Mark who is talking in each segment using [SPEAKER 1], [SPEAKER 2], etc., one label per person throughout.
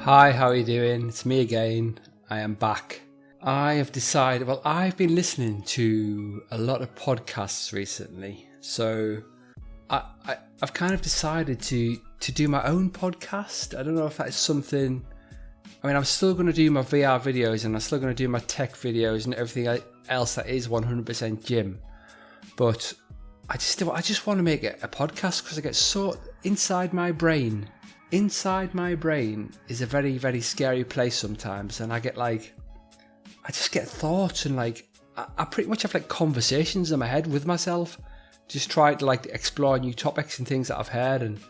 [SPEAKER 1] Hi, how are you doing? It's me again. I am back. I have decided, I've been listening to a lot of podcasts recently. So I've kind of decided to do my own podcast. I don't know if that's something. I mean, I'm still going to do my VR videos and I'm still going to do my tech videos and everything else that is 100% gym. But I just want to make it a podcast because I get so inside my brain is a very, very scary place sometimes, and I just get thoughts and I pretty much have conversations in my head with myself, just trying to explore new topics and things that I've heard, and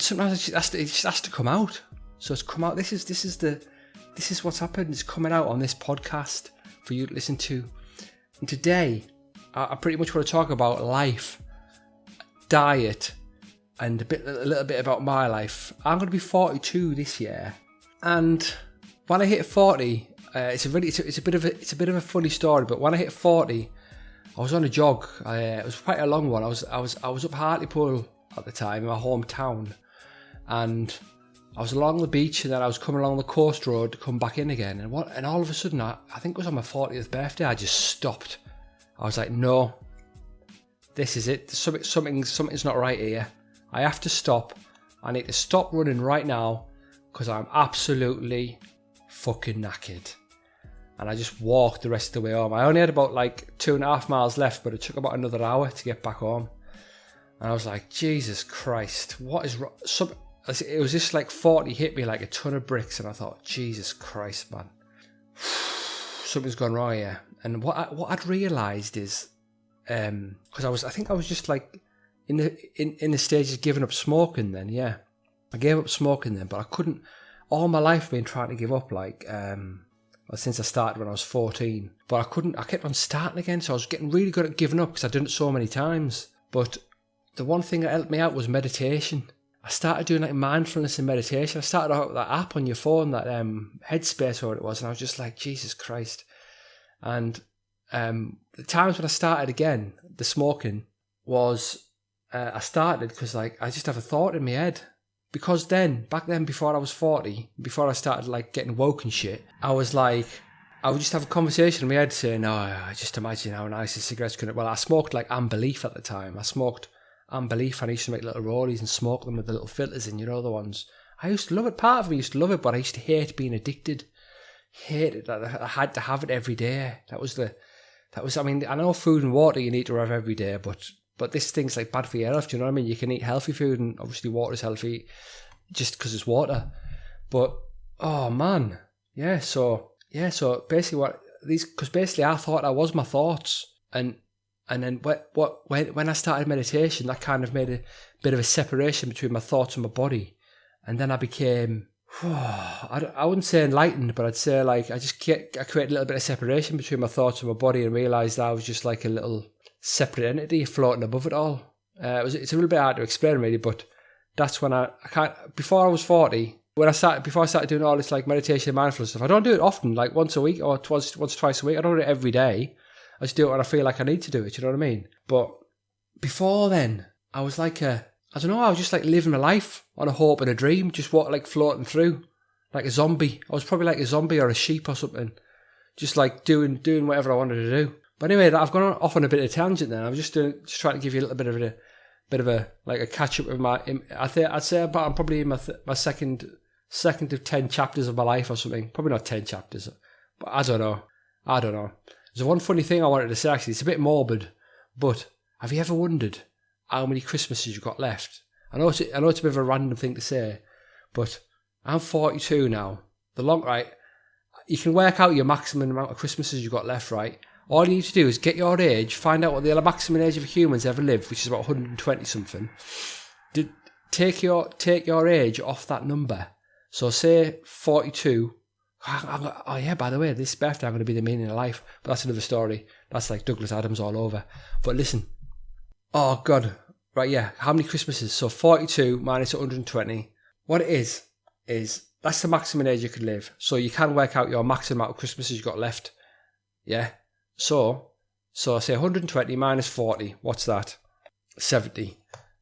[SPEAKER 1] sometimes it just has to come out. So it's come out. This is what's happened. It's coming out on this podcast for you to listen to. And today, I pretty much want to talk about life, diet, and a little bit about my life. I'm going to be 42 this year, and when I hit 40, it's a bit of a funny story. But when I hit 40, I was on a jog. It was quite a long one. I was up Hartlepool at the time, in my hometown, and I was along the beach, and then I was coming along the coast road to come back in again. And all of a sudden, I think it was on my 40th birthday, I just stopped. I was like, no, this is it. Something's not right here. I have to stop. I need to stop running right now because I'm absolutely fucking knackered. And I just walked the rest of the way home. I only had about 2.5 miles left, but it took about another hour to get back home. And I was like, Jesus Christ, what is wrong? It was just 40 hit me like a ton of bricks, and I thought, Jesus Christ, man, something's gone wrong here. And what I'd realised is, because I think I was just in the stage of giving up smoking then. Yeah, I gave up smoking then, but I couldn't. All my life I've been trying to give up, since I started when I was 14. But I couldn't. I kept on starting again, so I was getting really good at giving up because I'd done it so many times. But the one thing that helped me out was meditation. I started doing mindfulness and meditation. I started out with that app on your phone, that Headspace or what it was, and I was just like, Jesus Christ. And the times when I started again, the smoking was. I started because I just have a thought in my head, because back then before I was 40, before I started getting woke and shit, I would just have a conversation in my head saying, oh, I just imagine how nice a cigarette's gonna. Well, I smoked Amber Leaf at the time. I smoked Amber Leaf, and I used to make little rollies and smoke them with the little filters in, the ones. I used to love it. Part of me used to love it, but I used to hate being addicted. Hate it. I had to have it every day. I mean, I know food and water you need to have every day, but this thing's bad for your health, do you know what I mean? You can eat healthy food, and obviously water is healthy just because it's water. But, oh man, so basically basically I thought I was my thoughts, and then when I started meditation, that kind of made a bit of a separation between my thoughts and my body, and then I became, I wouldn't say enlightened, but I'd say I created a little bit of separation between my thoughts and my body, and realised I was just a little separate entity floating above it all. It's a little bit hard to explain really, but that's when I can't. Before I was 40, before I started doing all this meditation and mindfulness stuff, I don't do it often, once a week or once twice a week. I don't do it every day. I just do it when I feel like I need to do it. You know what I mean? But before then, I was I was just living my life on a hope and a dream, just floating through like a zombie. I was probably like a zombie or a sheep or something, just doing whatever I wanted to do. But anyway, I've gone off on a bit of a tangent then. I'm just trying to give you a little bit of a catch up with my. I'd say I'm probably in my second of 10 chapters of my life or something. Probably not 10 chapters, but I don't know. There's one funny thing I wanted to say actually. It's a bit morbid, but have you ever wondered how many Christmases you've got left? I know it's a bit of a random thing to say, but I'm 42 now. You can work out your maximum amount of Christmases you've got left, right? All you need to do is get your age, find out what the maximum age of humans ever lived, which is about 120 something. Take your age off that number. So say 42. Oh yeah, by the way, this birthday I'm going to be the meaning of life. But that's another story. That's like Douglas Adams all over. But listen. Oh God. Right, yeah. How many Christmases? So 42 minus 120. What it is that's the maximum age you could live. So you can work out your maximum amount of Christmases you've got left. Yeah. So I say 120 minus 40. What's that? 70.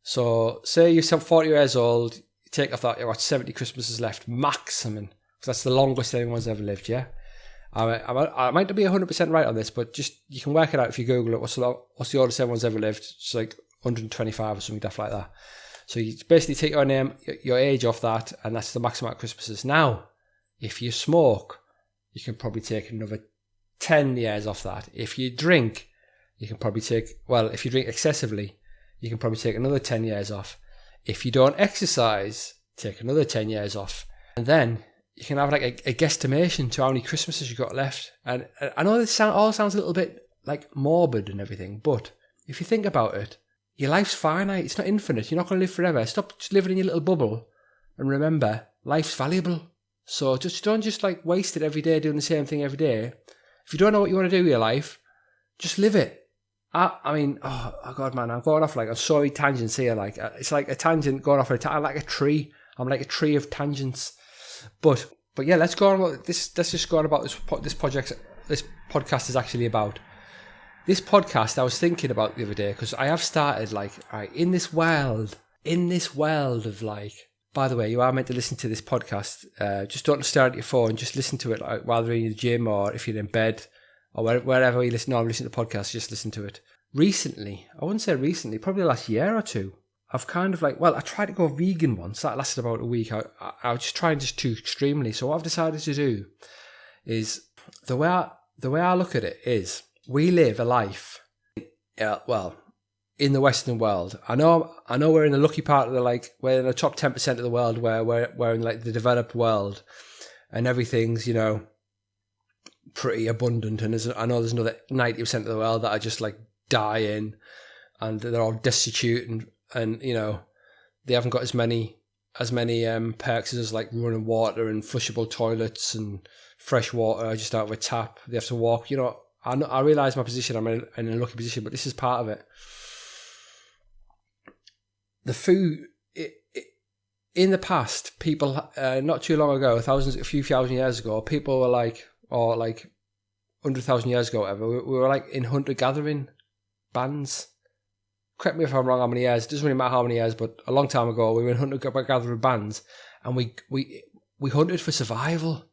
[SPEAKER 1] So say you're 40 years old, take off that, you've got 70 Christmases left maximum. So that's the longest anyone's ever lived, yeah? I might not be 100% right on this, but just you can work it out if you Google it. What's the oldest anyone's ever lived? It's like 125 or something daft like that. So you basically take your age off that, and that's the maximum amount of Christmases. Now, if you smoke, you can probably take another 10 years off that. If you drink, you can probably if you drink excessively, you can probably take another 10 years off. If you don't exercise, take another 10 years off. And then you can have like a guesstimation to how many Christmases you've got left. And I know this all sounds a little bit like morbid and everything, but if you think about it, your life's finite. It's not infinite. You're not going to live forever. Stop just living in your little bubble and remember, life's valuable. So just don't like waste it every day doing the same thing every day. If you don't know what you want to do with your life, just live it. I mean, oh God, man, I'm going off like on so many tangents here. Like it's like a tangent going off I'm like a tree. I'm like a tree of tangents. But yeah, let's go on about this. Let's just go on about this project. This podcast is actually about. This podcast I was thinking about the other day because I have started like in this world of like. By the way, you are meant to listen to this podcast. Just don't stare at your phone. Just listen to it like, while you're in the gym or if you're in bed or wherever you listen. No, listen to the podcast. Just listen to it. Recently, I wouldn't say recently, probably the last year or two, I've kind of like, I tried to go vegan once. That lasted about a week. I was just trying just too extremely. So what I've decided to do is the way I look at it is we live a life. In the Western world, I know we're in the lucky part of we're in the top 10% of the world where we're in like the developed world, and everything's pretty abundant. And I know there's another 90% of the world that are just like dying, and they're all destitute, and they haven't got as many perks as like running water and flushable toilets and fresh water just out of a tap. They have to walk. I realise my position. I'm in a lucky position, but this is part of it. The food in the past, people not too long ago, a few thousand years ago, people were like 100,000 years ago, whatever. We were like in hunter-gathering bands. Correct me if I'm wrong. How many years? It doesn't really matter how many years, but a long time ago, we were in hunter-gathering bands, and we hunted for survival.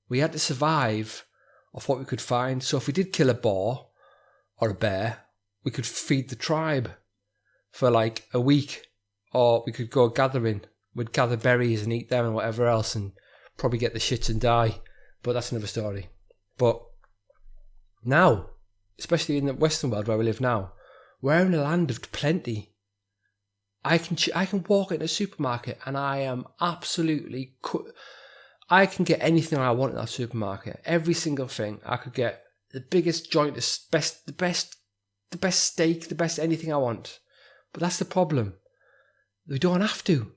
[SPEAKER 1] We had to survive off what we could find. So if we did kill a boar or a bear, we could feed the tribe for like a week, or we could go gathering. We'd gather berries and eat them and whatever else, and probably get the shits and die. But that's another story. But now, especially in the Western world where we live now, we're in a land of plenty. I can walk in a supermarket and I am absolutely. I can get anything I want in that supermarket. Every single thing. I could get the biggest joint, the best steak, the best anything I want. But that's the problem. We don't have to.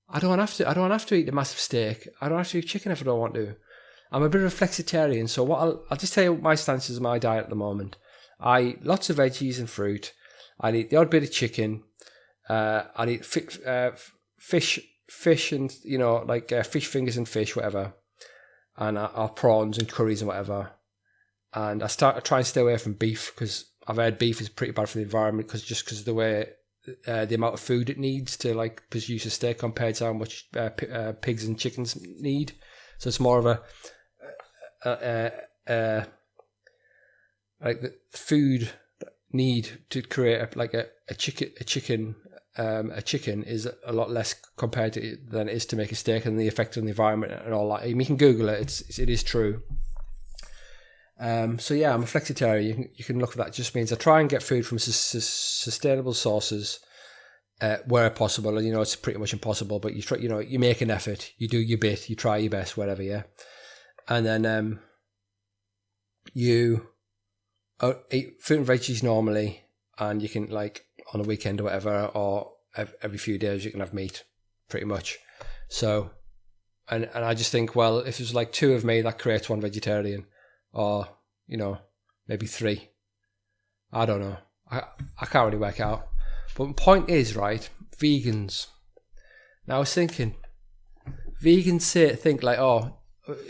[SPEAKER 1] I don't have to eat a massive steak. I don't have to eat chicken if I don't want to. I'm a bit of a flexitarian, so I'll just tell you what my stance is on my diet at the moment. I eat lots of veggies and fruit. I eat the odd bit of chicken. I eat fish and fish fingers and fish, whatever, and prawns and curries and whatever. And I try and stay away from beef because I've heard beef is pretty bad for the environment because of the way the amount of food it needs to like produce a steak compared to how much pigs and chickens need. So it's more of like the food need to create a chicken is a lot less compared to than it is to make a steak, and the effect on the environment and all that. I mean, you can Google it. It is true. So yeah, I'm a flexitarian. You can look at that. It just means I try and get food from sustainable sources where possible. And it's pretty much impossible, but you try. You make an effort. You do your bit. You try your best, whatever. Yeah, and then you eat fruit and veggies normally, and you can like on a weekend or whatever, or every few days you can have meat, pretty much. So, and I just think, well, if there's like two of me, that creates one vegetarian. Or, maybe three. I don't know. I can't really work out. But the point is, right, vegans. Now I was thinking, vegans think like, oh,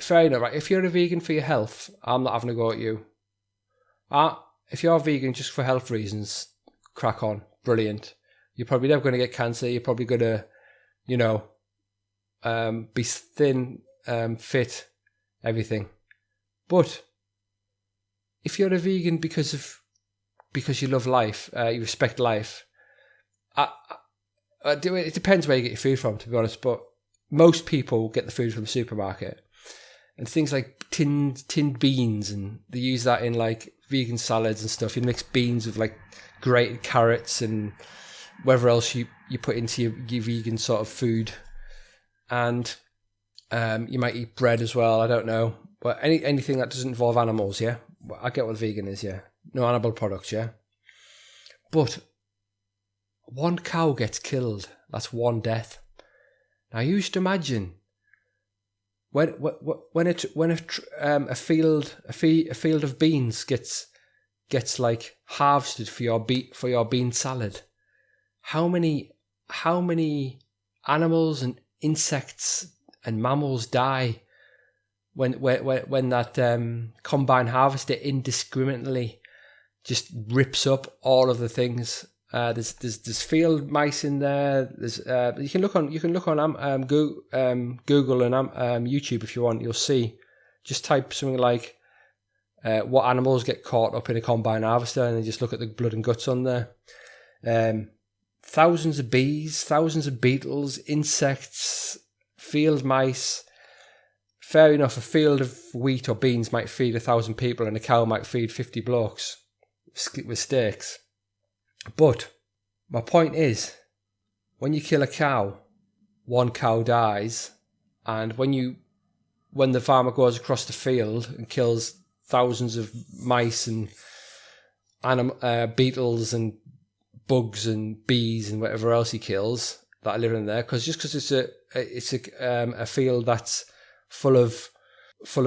[SPEAKER 1] fair enough, right? If you're a vegan for your health, I'm not having a go at you. If you're vegan just for health reasons, crack on. Brilliant. You're probably never going to get cancer. You're probably going to, be thin, fit, everything. But if you're a vegan because you love life, you respect life, it depends where you get your food from, to be honest. But most people get the food from the supermarket, and things like tinned beans, and they use that in like vegan salads and stuff. You mix beans with like grated carrots and whatever else you put into your vegan sort of food, and you might eat bread as well. I don't know, but anything that doesn't involve animals, yeah. I get what vegan is, yeah. No animal products, yeah. But one cow gets killed. That's one death. Now you just imagine when a field of beans gets like harvested for your bean salad. How many animals and insects and mammals die when that combine harvester indiscriminately just rips up all of the things. There's field mice in there. There's you can look on Google and YouTube if you want. You'll see. Just type something like what animals get caught up in a combine harvester, and then just look at the blood and guts on there. Thousands of bees, thousands of beetles, insects, field mice. Fair enough, a field of wheat or beans might feed 1,000 people, and a cow might feed 50 blokes with steaks. But my point is, when you kill a cow, one cow dies, and when the farmer goes across the field and kills thousands of mice and beetles and bugs and bees and whatever else he kills that are living in there, because it's a field that's full of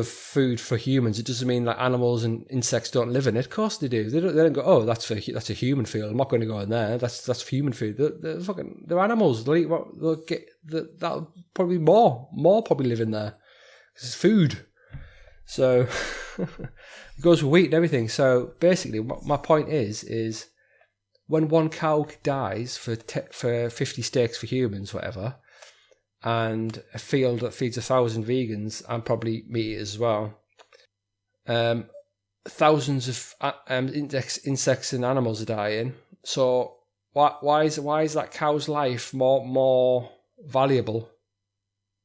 [SPEAKER 1] food for humans, it doesn't mean that animals and insects don't live in it. Of course they do. They don't go, oh, that's a human field, I'm not going to go in there. That's for human food. They're animals. They'll eat what they'll get. That'll probably more probably live in there. It's food. So it goes with wheat and everything. So basically, my point is when one cow dies for 50 steaks for humans, whatever, and a field that feeds 1,000 vegans and probably meat eaters as well, thousands of insects and animals are dying. So why is that cow's life more valuable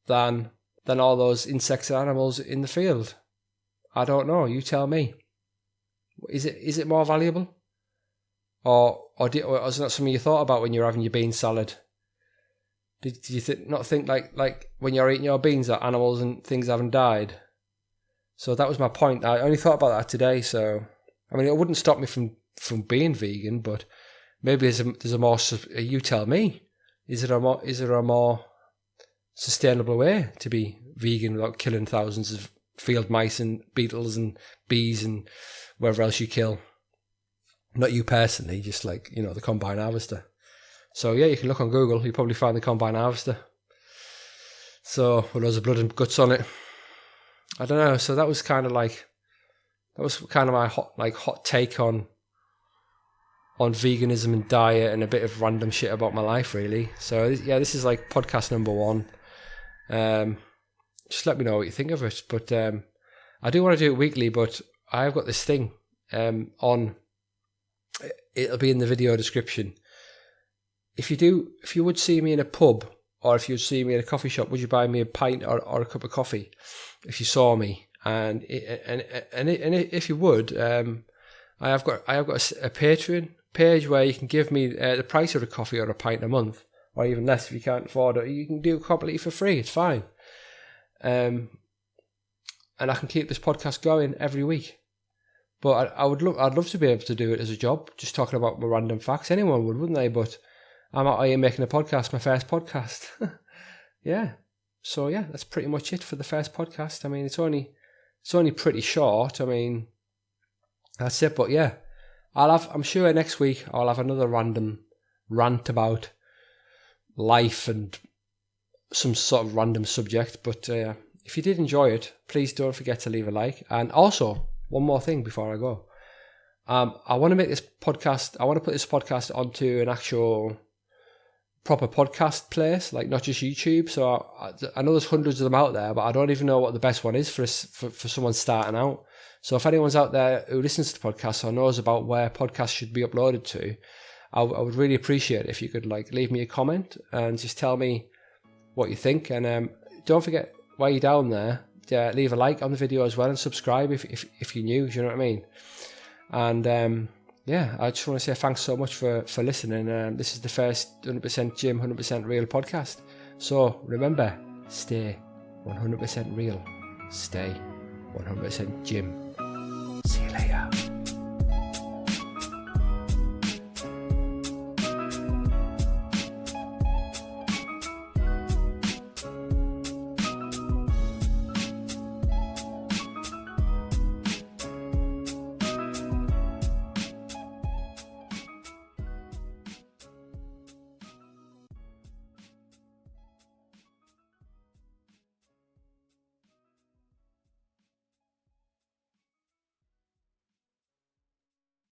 [SPEAKER 1] than all those insects and animals in the field? I don't know. You tell me. Is it more valuable, or is that something you thought about when you're having your bean salad? Did you not think like when you're eating your beans that animals and things haven't died? So that was my point. I only thought about that today. So I mean, it wouldn't stop me from being vegan, but maybe there's a more. You tell me. Is there a more sustainable way to be vegan without killing thousands of field mice and beetles and bees and wherever else you kill? Not you personally, just like, the combine harvester. So yeah, you can look on Google. You'll probably find the combine harvester. So with loads of blood and guts on it. I don't know. So that was kind of my hot take on veganism and diet and a bit of random shit about my life, really. So yeah, this is like podcast number 1. Just let me know what you think of it. But I do want to do it weekly, but I've got this thing on. It'll be in the video description. If you would see me in a pub, or if you'd see me in a coffee shop, would you buy me a pint or a cup of coffee if you saw me? And if you would, I have got a Patreon page where you can give me the price of a coffee or a pint a month, or even less if you can't afford it. You can do it completely for free. It's fine. And I can keep this podcast going every week. But I'd love to be able to do it as a job, just talking about my random facts. Anyone would, wouldn't they? But I'm out here making a podcast, my first podcast. Yeah. So yeah, that's pretty much it for the first podcast. I mean, it's only pretty short. I mean, that's it. But yeah, I'm sure next week I'll have another random rant about life and some sort of random subject. But if you did enjoy it, please don't forget to leave a like. And also, one more thing before I go. I want to make this podcast. I want to put this podcast onto an actual proper podcast place, like not just YouTube. So I know there's hundreds of them out there, but I don't even know what the best one is for someone starting out. So if anyone's out there who listens to the podcast or knows about where podcasts should be uploaded to, I would really appreciate it if you could like leave me a comment and just tell me what you think. And don't forget, while you're down there, leave a like on the video as well and subscribe if you're new. Do you know what I mean? And I just want to say thanks so much for listening. This is the first 100% Jim, 100% Real podcast. So remember, stay 100% real. Stay 100% Jim. See you later.